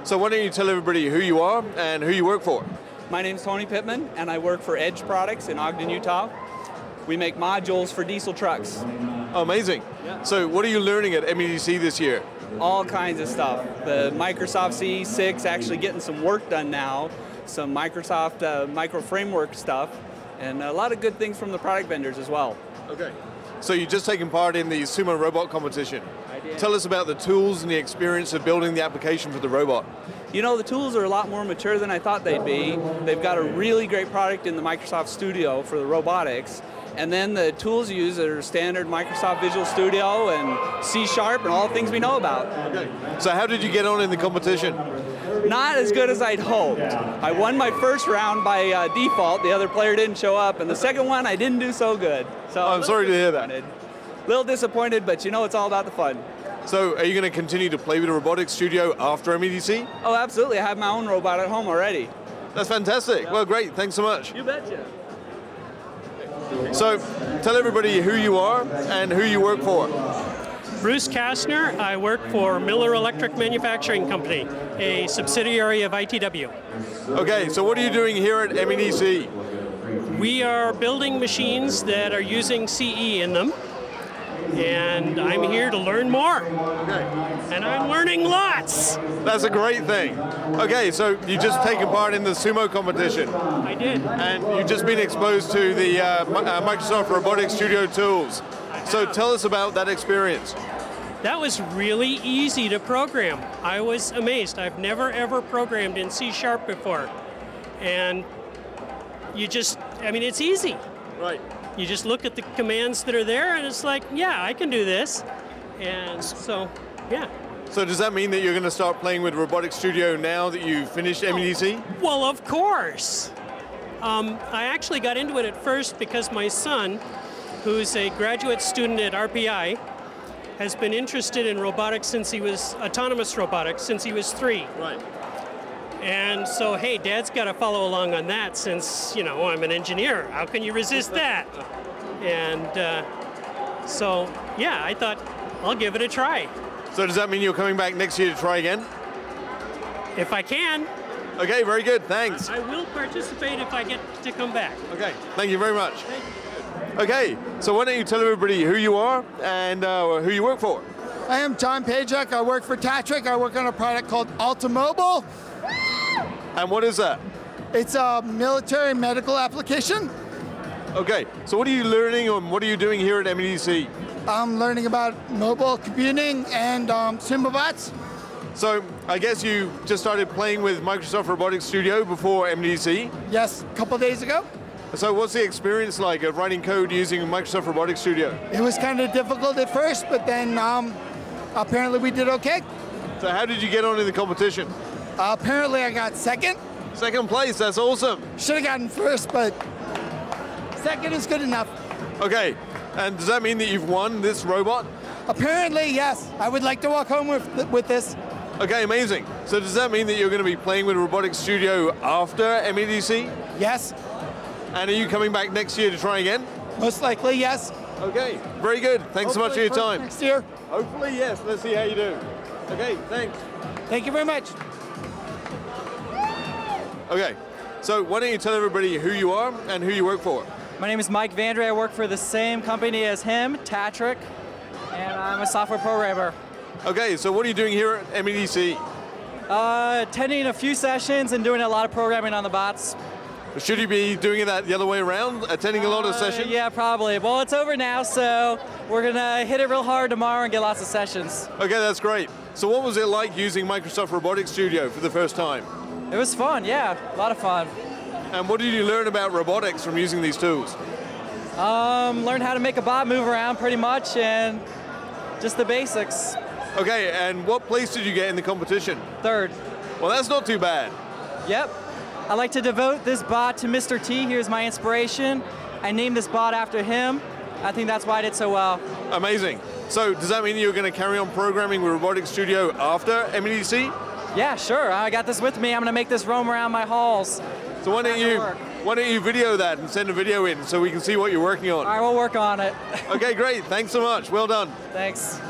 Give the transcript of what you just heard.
So why don't you tell everybody who you are and who you work for? My name's Tony Pittman, and I work for Edge Products in Ogden, Utah. We make modules for diesel trucks. Oh, amazing. Yeah. So what are you learning at MEDC this year? All kinds of stuff. The Microsoft CE6 actually getting some work done now, some Microsoft micro framework stuff, and a lot of good things from the product vendors as well. Okay. So you've just taken part in the Sumo Robot competition. I did. Tell us about the tools and the experience of building the application for the robot. You know, the tools are a lot more mature than I thought they'd be. They've got a really great product in the Microsoft Studio for the robotics. And then the tools used are standard Microsoft Visual Studio and C# and all the things we know about. Okay. So how did you get on in the competition? Not as good as I'd hoped. I won my first round by default. The other player didn't show up. And the second one, I didn't do so good. So I'm sorry to hear that. A little disappointed, but you know, it's all about the fun. So are you going to continue to play with the robotics studio after MEDC? Oh, absolutely. I have my own robot at home already. That's fantastic. Yeah. Well, great. Thanks so much. You betcha. So tell everybody who you are and who you work for. Bruce Kastner. I work for Miller Electric Manufacturing Company, a subsidiary of ITW. Okay, so what are you doing here at MEDC? We are building machines that are using CE in them, and I'm here to learn more. Okay. And I'm learning lots. That's a great thing. Okay, so you've just taken part in the sumo competition. I did. And you've just been exposed to the Microsoft Robotics Studio tools. So tell us about that experience. That was really easy to program. I was amazed. I've never ever programmed in C# before. And you just, I mean, it's easy. Right. You just look at the commands that are there and it's like, yeah, I can do this. And so, yeah. So does that mean that you're going to start playing with Robotics Studio now that you've finished MEDC? Well, of course. I actually got into it at first because my son, who's a graduate student at RPI, has been interested in robotics since he was, autonomous robotics, since he was 3. Right. And so, hey, Dad's got to follow along on that since, you know, I'm an engineer. How can you resist that? And so, yeah, I thought, I'll give it a try. So does that mean you're coming back next year to try again? If I can. Okay, very good, thanks. I will participate if I get to come back. Okay, thank you very much. Thank you. Okay, so why don't you tell everybody who you are and who you work for? I am John Pajak. I work for Tatric. I work on a product called Ultimobile. And what is that? It's a military medical application. Okay, so what are you learning and what are you doing here at MEDC? I'm learning about mobile computing and sumo bots. So I guess you just started playing with Microsoft Robotics Studio before MEDC? Yes, a couple days ago. So what's the experience like of writing code using Microsoft Robotics Studio? It was kind of difficult at first, but then apparently we did okay. So how did you get on in the competition? Apparently I got second. Second place, that's awesome. Should have gotten first, but second is good enough. Okay, and does that mean that you've won this robot? Apparently, yes. I would like to walk home with this. Okay, amazing. So does that mean that you're going to be playing with Robotics Studio after MEDC? Yes. And are you coming back next year to try again? Most likely, yes. Okay, very good. Thanks so much for your time. Next year. Hopefully, yes. Let's see how you do. Okay, thanks. Thank you very much. Okay, so why don't you tell everybody who you are and who you work for? My name is Mike Vandry. I work for the same company as him, Tatric, and I'm a software programmer. Okay, so what are you doing here at MEDC? Attending a few sessions and doing a lot of programming on the bots. Should you be doing it the other way around, attending a lot of sessions? Yeah, probably. Well, it's over now, so we're going to hit it real hard tomorrow and get lots of sessions. Okay, that's great. So what was it like using Microsoft Robotics Studio for the first time? It was fun, yeah, a lot of fun. And what did you learn about robotics from using these tools? Learned how to make a bot move around pretty much, and just the basics. Okay, and what place did you get in the competition? Third. Well, that's not too bad. Yep. I like to devote this bot to Mr. T. Here's my inspiration. I named this bot after him. I think that's why I did so well. Amazing. So does that mean you're going to carry on programming with Robotics Studio after MEDC? Yeah, sure. I got this with me. I'm going to make this roam around my halls. So why don't you video that and send a video in so we can see what you're working on? All right, we'll work on it. Okay, great. Thanks so much. Well done. Thanks.